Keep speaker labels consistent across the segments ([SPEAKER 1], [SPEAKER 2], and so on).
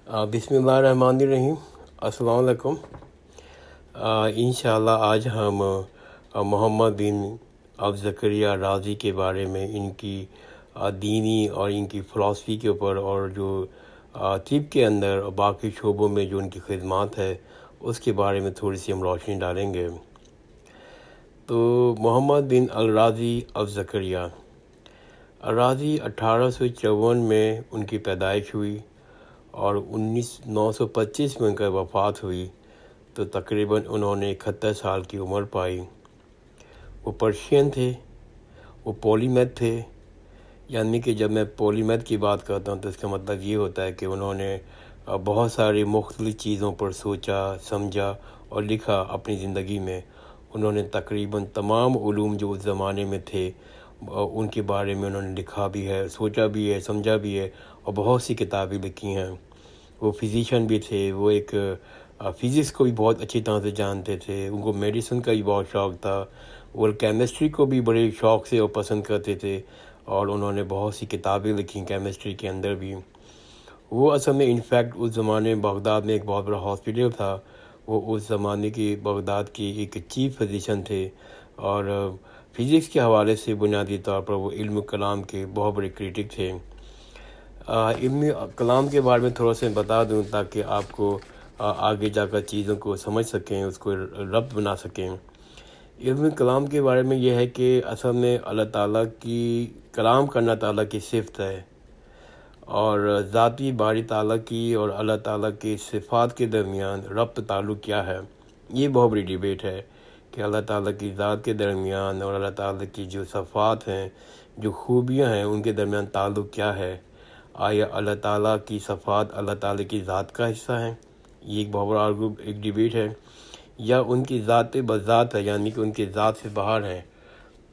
[SPEAKER 1] بسم اللہ الرحمن الرحیم۔ السلام علیکم۔ انشاءاللہ آج ہم محمد بن اب زکریا رازی کے بارے میں، ان کی دینی اور ان کی فلسفی کے اوپر، اور جو طب کے اندر اور باقی شعبوں میں جو ان کی خدمات ہے اس کے بارے میں تھوڑی سی ہم روشنی ڈالیں گے۔ تو محمد بن الرازی اب زکریا الرازی 1854 میں ان کی پیدائش ہوئی اور 925 میں ان کا وفات ہوئی، تو تقریباً انہوں نے 71 سال کی عمر پائی۔ وہ پرشین تھے، وہ پولیمیتھ تھے، یعنی کہ جب میں پولیمیتھ کی بات کرتا ہوں تو اس کا مطلب یہ ہوتا ہے کہ انہوں نے بہت ساری مختلف چیزوں پر سوچا، سمجھا اور لکھا اپنی زندگی میں۔ انہوں نے تقریباً تمام علوم جو اس زمانے میں تھے ان کے بارے میں انہوں نے لکھا بھی ہے، سوچا بھی ہے، سمجھا بھی ہے، اور بہت سی کتابیں لکھی ہیں۔ وہ فزیشین بھی تھے، وہ ایک فزکس کو بھی بہت اچھی طرح سے جانتے تھے، ان کو میڈیسن کا بھی بہت شوق تھا، وہ کیمسٹری کو بھی بڑے شوق سے وہ پسند کرتے تھے، اور انہوں نے بہت سی کتابیں لکھی کیمسٹری کے اندر بھی۔ وہ اصل میں انفیکٹ اس زمانے میں بغداد میں ایک بہت بڑا ہاسپٹل تھا، وہ اس زمانے کی بغداد کی ایک چیف فزیشین تھے، اور فزکس کے حوالے سے بنیادی طور پر وہ علم کلام کے بہت بڑے کریٹک تھے۔ علم کلام کے بارے میں تھوڑا سا بتا دوں تاکہ آپ کو آگے جا کر چیزوں کو سمجھ سکیں، اس کو ربط بنا سکیں۔ علم کلام کے بارے میں یہ ہے کہ اصل میں اللہ تعالیٰ کی کلام کرنا تعالیٰ کی صفت ہے، اور ذاتی باری تعالیٰ کی اور اللہ تعالیٰ کی صفات کے درمیان ربط تعلق کیا ہے، یہ بہت بڑی ڈیبیٹ ہے کہ اللہ تعالیٰ کی ذات کے درمیان اور اللہ تعالیٰ کی جو صفات ہیں، جو خوبیاں ہیں، ان کے درمیان تعلق کیا ہے۔ آیا اللہ تعالیٰ کی صفات اللہ تعالیٰ کی ذات کا حصہ ہیں، یہ ایک بہت بڑا ایک ڈیبیٹ ہے، یا ان کی ذات بذات ہے، یعنی کہ ان کی ذات سے باہر ہیں۔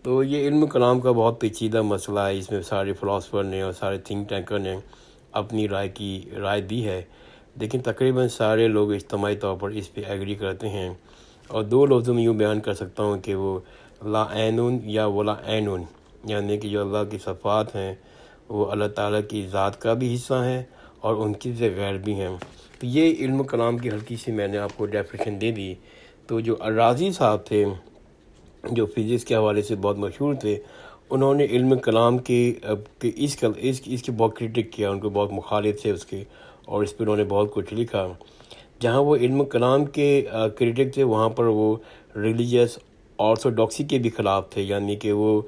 [SPEAKER 1] تو یہ علم کلام کا بہت پیچیدہ مسئلہ ہے، اس میں سارے فلاسفر نے اور سارے تھنک ٹینکر نے اپنی رائے دی ہے، لیکن تقریباً سارے لوگ اجتماعی طور پر اس پہ ایگری کرتے ہیں۔ اور دو لفظوں میں یوں بیان کر سکتا ہوں کہ وہ لا عینٌ یا ولا عینٌ، یعنی کہ جو اللہ کی صفات ہیں وہ اللہ تعالیٰ کی ذات کا بھی حصہ ہیں اور ان کی سے غیر بھی ہیں۔ تو یہ علم کلام کی ہلکی سی میں نے آپ کو ڈیفینیشن دے دی۔ تو جو الرازی صاحب تھے، جو فزکس کے حوالے سے بہت مشہور تھے، انہوں نے علم کلام کے اس کی بہت کرٹک کیا، ان کو بہت مخالف تھے اس کے، اور اس پہ انہوں نے بہت کچھ لکھا۔ جہاں وہ علم کلام کے کرٹک تھے، وہاں پر وہ ریلیجیس آرتھوڈاکسی کے بھی خلاف تھے، یعنی کہ وہ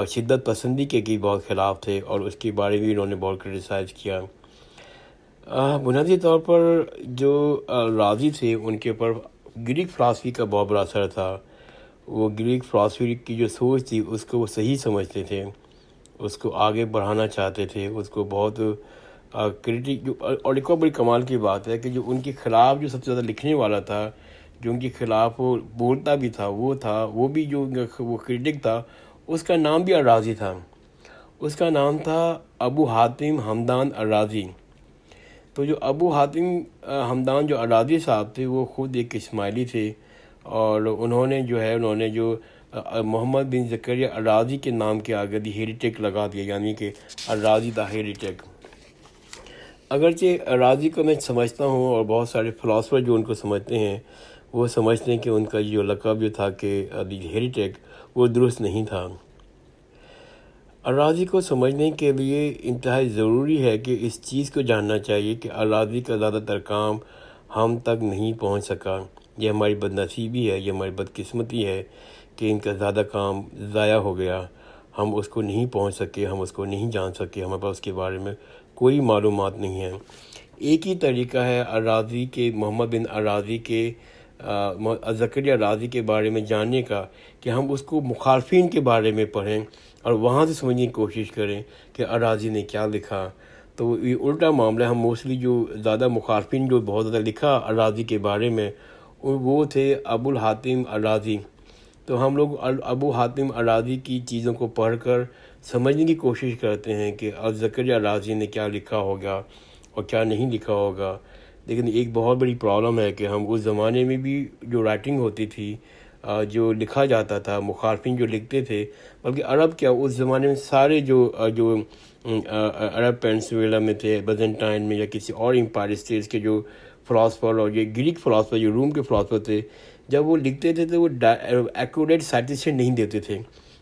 [SPEAKER 1] شدت پسندی کے بھی بہت خلاف تھے، اور اس کے بارے میں انہوں نے بہت کرٹیسائز کیا۔ بنیادی طور پر جو راضی تھے ان کے اوپر گریک فلسفی کا بہت بڑا اثر تھا۔ وہ گریک فلسفی کی جو سوچ تھی اس کو وہ صحیح سمجھتے تھے، اس کو آگے بڑھانا چاہتے تھے، اس کو بہت کرٹک۔ اور ایک اور بڑی کمال کی بات ہے کہ جو ان کے خلاف جو سب سے زیادہ لکھنے والا تھا، جو ان کے خلاف وہ بولتا بھی تھا، وہ بھی جو وہ کرٹک تھا، اس کا نام بھی الرازی تھا۔ اس کا نام تھا ابو حاتم حمدان الرازی۔ تو جو ابو حاتم حمدان جو الرازی صاحب تھے، وہ خود ایک اسماعیلی تھے، اور انہوں نے جو محمد بن زکریا الرازی کے نام کے آگے دی ہیریٹک لگا دیا، یعنی کہ الرازی دا ہیریٹک۔ اگرچہ الرازی کو میں سمجھتا ہوں، اور بہت سارے فلاسفر جو ان کو سمجھتے ہیں وہ سمجھتے ہیں کہ ان کا جو لقب جو تھا کہ دی ہیریٹک، وہ درست نہیں تھا۔ الرازی کو سمجھنے کے لیے انتہائی ضروری ہے کہ اس چیز کو جاننا چاہیے کہ الرازی کا زیادہ تر کام ہم تک نہیں پہنچ سکا۔ یہ ہماری بد نصیبی ہے، یہ ہماری بدقسمتی ہے کہ ان کا زیادہ کام ضائع ہو گیا، ہم اس کو نہیں پہنچ سکے، ہم اس کو نہیں جان سکے، ہمارے پاس اس کے بارے میں کوئی معلومات نہیں ہیں۔ ایک ہی طریقہ ہے الرازی کے، محمد بن الرازی کے، زکریا الرازی کے بارے میں جاننے کا، کہ ہم اس کو مخالفین کے بارے میں پڑھیں اور وہاں سے سمجھنے کی کوشش کریں کہ الرازی نے کیا لکھا۔ تو یہ الٹا معاملہ ہے، ہم موسٹلی جو زیادہ مخالفین جو بہت زیادہ لکھا الرازی کے بارے میں، وہ تھے ابو الحاتم الرازی۔ تو ہم لوگ ابو حاتم الرازی کی چیزوں کو پڑھ کر سمجھنے کی کوشش کرتے ہیں کہ زکریا الرازی نے کیا لکھا ہوگا اور کیا نہیں لکھا ہوگا۔ لیکن ایک بہت بڑی پرابلم ہے کہ ہم اس زمانے میں بھی جو رائٹنگ ہوتی تھی، جو لکھا جاتا تھا، مخالفین جو لکھتے تھے، بلکہ عرب کیا اس زمانے میں سارے جو عرب پینسویلا میں تھے، بیزنٹائن میں یا کسی اور امپائر اسٹیٹس کے جو فلاسفر اور یہ گریک فلاسفر، جو روم کے فلاسفر تھے، جب وہ لکھتے تھے تو وہ ایکوریٹ سائٹیشن نہیں دیتے تھے،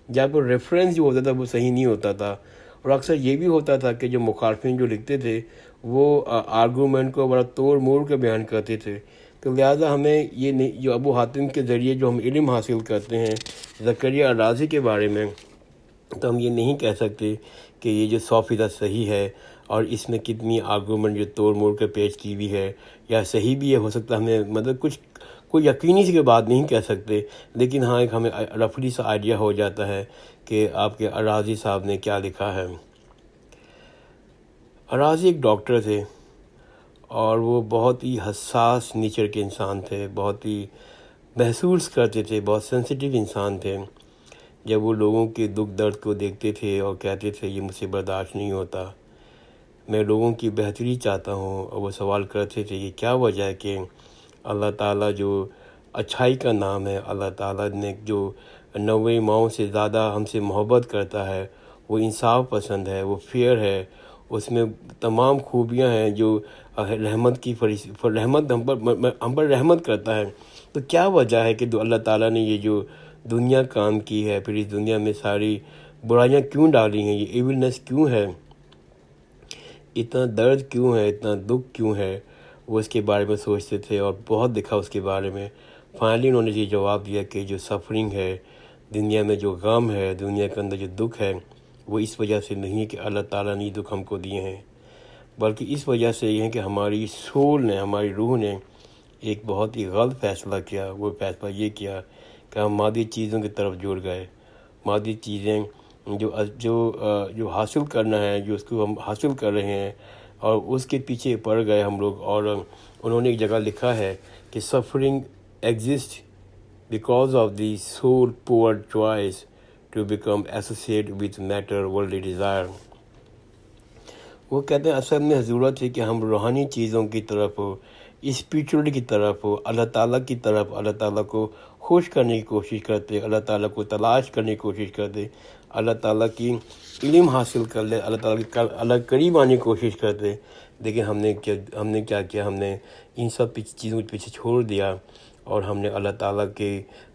[SPEAKER 1] جب وہ ریفرنس جو ہوتا تھا وہ صحیح نہیں ہوتا تھا، اور اکثر یہ بھی ہوتا تھا کہ جو مخالفین جو لکھتے تھے وہ آرگومنٹ کو بڑا توڑ موڑ کے بیان کرتے تھے، تو لہٰذا ہمیں یہ نہیں، جو ابو حاتم کے ذریعے جو ہم علم حاصل کرتے ہیں زکریا الرازی کے بارے میں، تو ہم یہ نہیں کہہ سکتے کہ یہ جو 100% صحیح ہے، اور اس میں کتنی آرگومنٹ جو توڑ موڑ کے پیش کی ہوئی ہے، یا صحیح بھی ہے، ہو سکتا ہے ہمیں مطلب کچھ کوئی یقینی سی بات نہیں کہہ سکتے، لیکن ہاں ایک ہمیں رفلی سا آئیڈیا ہو جاتا ہے کہ آپ کے الرازی صاحب نے کیا لکھا ہے۔ الرازی ایک ڈاکٹر تھے، اور وہ بہت ہی حساس نیچر کے انسان تھے، بہت ہی محسوس کرتے تھے، بہت سینسیٹیو انسان تھے۔ جب وہ لوگوں کے دکھ درد کو دیکھتے تھے اور کہتے تھے یہ مجھ سے برداشت نہیں ہوتا، میں لوگوں کی بہتری چاہتا ہوں، اور وہ سوال کرتے تھے یہ کیا وجہ ہے کہ اللہ تعالیٰ جو اچھائی کا نام ہے، اللہ تعالیٰ نے جو 90 ماؤں سے زیادہ ہم سے محبت کرتا ہے، وہ انصاف پسند ہے، وہ فیئر ہے، اس میں تمام خوبیاں ہیں، جو رحمت کی رحمت ہم پر رحمت کرتا ہے، تو کیا وجہ ہے کہ اللہ تعالیٰ نے یہ جو دنیا کام کی ہے، پھر اس دنیا میں ساری برائیاں کیوں ڈالی ہیں، یہ ایونس کیوں ہے، اتنا درد کیوں ہے، اتنا دکھ کیوں ہے، وہ اس کے بارے میں سوچتے تھے اور بہت لکھا اس کے بارے میں۔ فائنلی انہوں نے یہ جواب دیا کہ جو سفرنگ ہے دنیا میں، جو غم ہے دنیا کے اندر، جو دکھ ہے، وہ اس وجہ سے نہیں کہ اللہ تعالیٰ نے دکھ ہم کو دیے ہیں، بلکہ اس وجہ سے یہ ہے کہ ہماری سول نے، ہماری روح نے ایک بہت ہی غلط فیصلہ کیا۔ وہ فیصلہ یہ کیا کہ ہم مادی چیزوں کی طرف جڑ گئے، مادی چیزیں جو حاصل کرنا ہے، جو اس کو ہم حاصل کر رہے ہیں، اور اس کے پیچھے پڑ گئے ہم لوگ۔ اور انہوں نے ایک جگہ لکھا ہے کہ suffering exist because of the soul poor choice to become associate with matter worldly desire. وہ کہتے ہیں اصل میں ضرورت ہے کہ ہم روحانی چیزوں کی طرف، اسپریچولی کی طرف، اللہ تعالیٰ کی طرف، اللہ تعالیٰ کو خوش کرنے کی کوشش کرتے، اللہ تعالیٰ کو تلاش کرنے کی کوشش کرتے، اللہ تعالیٰ کی علم حاصل کر لے، اللہ تعالیٰ کے اللہ قریب آنے کی کوشش کرتے، لیکن ہم نے کیا کیا، ہم نے ان سب چیزوں کے پیچھے چھوڑ دیا، اور ہم نے اللہ تعالیٰ کے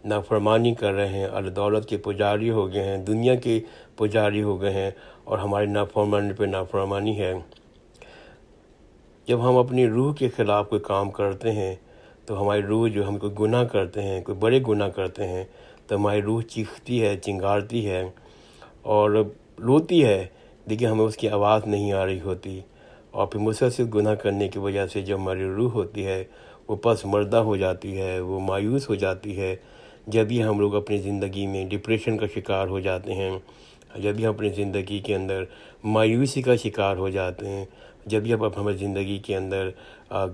[SPEAKER 1] نافرمانی کر رہے ہیں، اللہ دولت کے پجاری ہو گئے ہیں، دنیا کے پجاری ہو گئے ہیں، اور ہماری نافرمانی پہ نافرمانی ہے۔ جب ہم اپنی روح کے خلاف کوئی کام کرتے ہیں تو ہماری روح جو ہم کوئی گناہ کرتے ہیں، کوئی بڑے گناہ کرتے ہیں، تو ہماری روح چیختی ہے، چنگارتی ہے اور روتی ہے، لیکن ہمیں اس کی آواز نہیں آ رہی ہوتی، اور پھر مسلسل گناہ کرنے کی وجہ سے جو ہماری روح ہوتی ہے وہ پس مردہ ہو جاتی ہے، وہ مایوس ہو جاتی ہے۔ جب بھی ہم لوگ اپنی زندگی میں ڈپریشن کا شکار ہو جاتے ہیں، جب بھی ہم اپنی زندگی کے اندر مایوسی کا شکار ہو جاتے ہیں، جب بھی ہماری زندگی کے اندر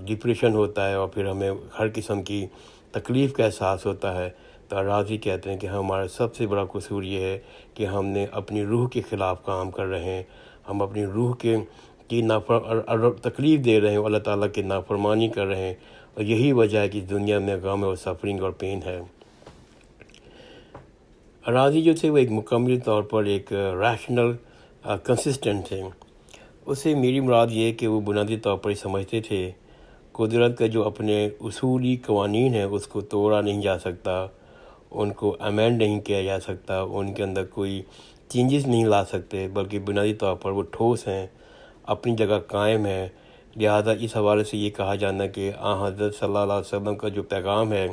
[SPEAKER 1] ڈپریشن ہوتا ہے، اور پھر ہمیں ہر قسم کی تکلیف کا احساس ہوتا ہے، تو الرازی کہتے ہیں کہ ہمارا سب سے بڑا قصور یہ ہے کہ ہم نے اپنی روح کے خلاف کام کر رہے ہیں، ہم اپنی روح کی تکلیف دے رہے ہیں، اللہ تعالیٰ کی نافرمانی کر رہے ہیں، اور یہی وجہ ہے کہ اس دنیا میں غم اور سفرنگ اور پین ہے۔ الرازی جو تھے وہ ایک مکمل طور پر ایک ریشنل کنسسٹنٹ تھے۔ اس سے میری مراد یہ ہے کہ وہ بنیادی طور پر سمجھتے تھے قدرت کا جو اپنے اصولی قوانین ہیں اس کو توڑا نہیں جا سکتا، ان کو امینڈ نہیں کیا جا سکتا، ان کے اندر کوئی چینجز نہیں لا سکتے، بلکہ بنیادی طور پر وہ ٹھوس ہیں، اپنی جگہ قائم ہیں۔ لہذا اس حوالے سے یہ کہا جانا کہ حضرت صلی اللہ علیہ وسلم کا جو پیغام ہے،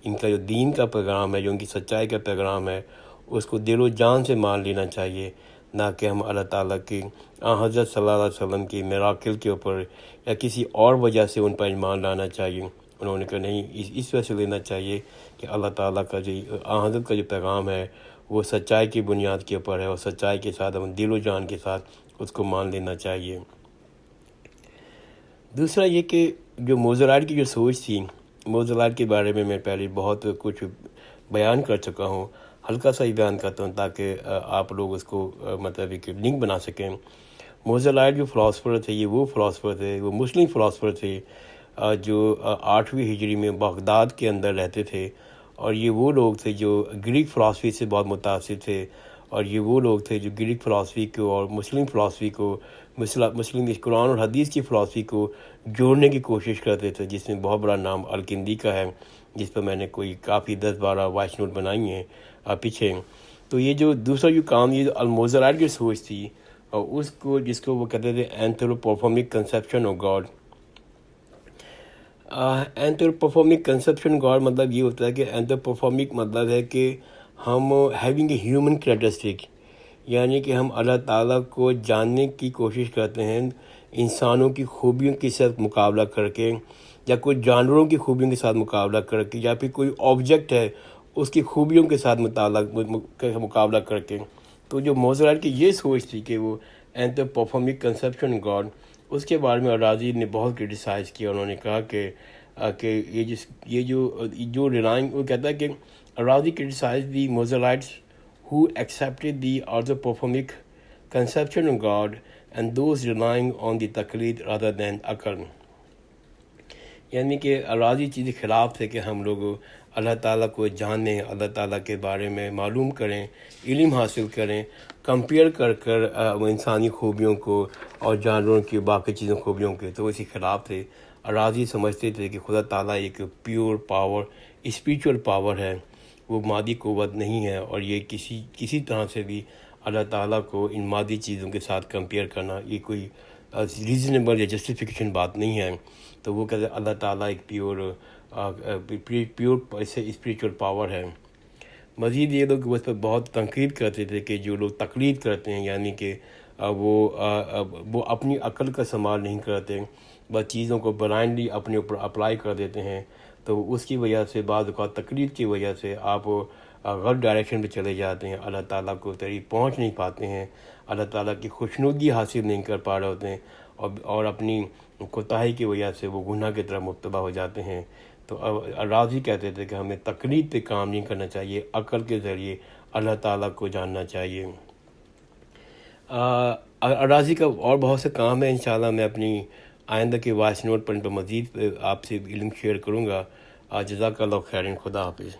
[SPEAKER 1] ان کا جو دین کا پیغام ہے، جو ان کی سچائی کا پیغام ہے، اس کو دل و جان سے مان لینا چاہیے، نہ کہ ہم اللہ تعالیٰ کی حضرت صلی اللہ علیہ وسلم کی میراکل کے اوپر یا کسی اور وجہ سے ان پر ایمان لانا چاہیے۔ انہوں نے کہا نہیں، اس وجہ سے لینا چاہیے کہ اللہ تعالیٰ کا جو حضرت کا جو پیغام ہے وہ سچائی کی بنیاد کے اوپر ہے، اور سچائی کے ساتھ ہم دل و جان کے ساتھ اس کو مان لینا چاہیے۔ دوسرا یہ کہ جو موزلائٹ کی جو سوچ تھی، موزلائٹ کے بارے میں پہلے بہت کچھ بیان کر چکا ہوں، ہلکا سا ہی بیان کرتا ہوں تاکہ آپ لوگ اس کو مطلب ایک لنک بنا سکیں۔ موزلائٹ جو فلاسفر تھے، یہ وہ فلاسفر تھے، وہ مسلم فلاسفر تھے جو 8ویں ہجری میں بغداد کے اندر رہتے تھے، اور یہ وہ لوگ تھے جو گریک فلاسفی سے بہت متاثر تھے، اور یہ وہ لوگ تھے جو گریک فلاسفی کو اور مسلم فلاسفی کو، مسلم قرآن اور حدیث کی فلاسفی کو جوڑنے کی کوشش کرتے تھے، جس میں بہت بڑا نام الکندی کا ہے، جس پر میں نے کوئی کافی 10-12 وائس نوٹ بنائی ہیں پیچھے۔ تو یہ جو دوسرا جو کام، یہ جو الموزرائٹ کی سوچ تھی، اور اس کو جس کو وہ کہتے تھے anthropomorphic conception of God. Anthropomorphic conception God مطلب یہ ہوتا ہے کہ اینتھروپوفارمک مطلب ہے کہ ہم ہیونگ اے ہیومن کریکٹرسٹک، یعنی کہ ہم اللہ تعالیٰ کو جاننے کی کوشش کرتے ہیں انسانوں کی خوبیوں کے ساتھ مقابلہ کر کے، یا کوئی جانوروں کی خوبیوں کے ساتھ مقابلہ کر کے، یا پھر کوئی آبجیکٹ ہے اس کی خوبیوں کے ساتھ مقابلہ کر کے۔ تو جو موزرائٹ کی یہ سوچ تھی کہ وہ اینتھروپوفارمک کنسیپشن گاڈ، اس کے بارے میں الرازی نے بہت کرٹیسائز کیا۔ انہوں نے کہا کہ یہ جو ریلائنگ، وہ کہتا ہے کہ al Razi criticize the Mutazilites who accepted the anthropomorphic conception of God and those relying on the taqlid rather than عقل۔ یعنی کہ الرازی چیز خلاف تھے کہ ہم لوگ اللہ تعالیٰ کو جانیں، اللہ تعالیٰ کے بارے میں معلوم کریں، علم حاصل کریں، کمپیئر کر انسانی خوبیوں کو اور جانوروں کی باقی چیزوں خوبیوں کے، تو اسی خلاف تھے۔ الرازی سمجھتے تھے کہ خدا تعالیٰ ایک پیور پاور، اسپریچول پاور ہے، وہ مادی قوت نہیں ہے، اور یہ کسی طرح سے بھی اللہ تعالیٰ کو ان مادی چیزوں کے ساتھ کمپیئر کرنا یہ کوئی ریزنیبل یا جسٹیفیکیشن بات نہیں ہے۔ تو وہ کہتے ہیں اللہ تعالیٰ ایک پیور اسپریچول پاور ہے۔ مزید یہ لوگ اس پر بہت تنقید کرتے تھے کہ جو لوگ تقلید کرتے ہیں، یعنی کہ وہ اپنی عقل کا استعمال نہیں کرتے، بس چیزوں کو بلائنڈلی اپنے اوپر اپلائی کر دیتے ہیں، تو اس کی وجہ سے بعض اوقات تقلید کی وجہ سے آپ غلط ڈائریکشن پہ چلے جاتے ہیں، اللہ تعالیٰ کو قریب پہنچ نہیں پاتے ہیں، اللہ تعالیٰ کی خوشنودی حاصل نہیں کر پا رہے ہوتے ہیں، اور اپنی کوتاہی کی وجہ سے وہ گناہ کی طرف مبتلا ہو جاتے ہیں۔ تو الرازی کہتے تھے کہ ہمیں تقلید پہ کام نہیں کرنا چاہیے، عقل کے ذریعے اللہ تعالیٰ کو جاننا چاہیے۔ الرازی کا اور بہت سے کام ہے، انشاءاللہ میں اپنی آئندہ کے وائس نوٹ پر ان پر مزید آپ سے علم شیئر کروں گا۔ جزاک اللہ خیرن، خدا حافظ۔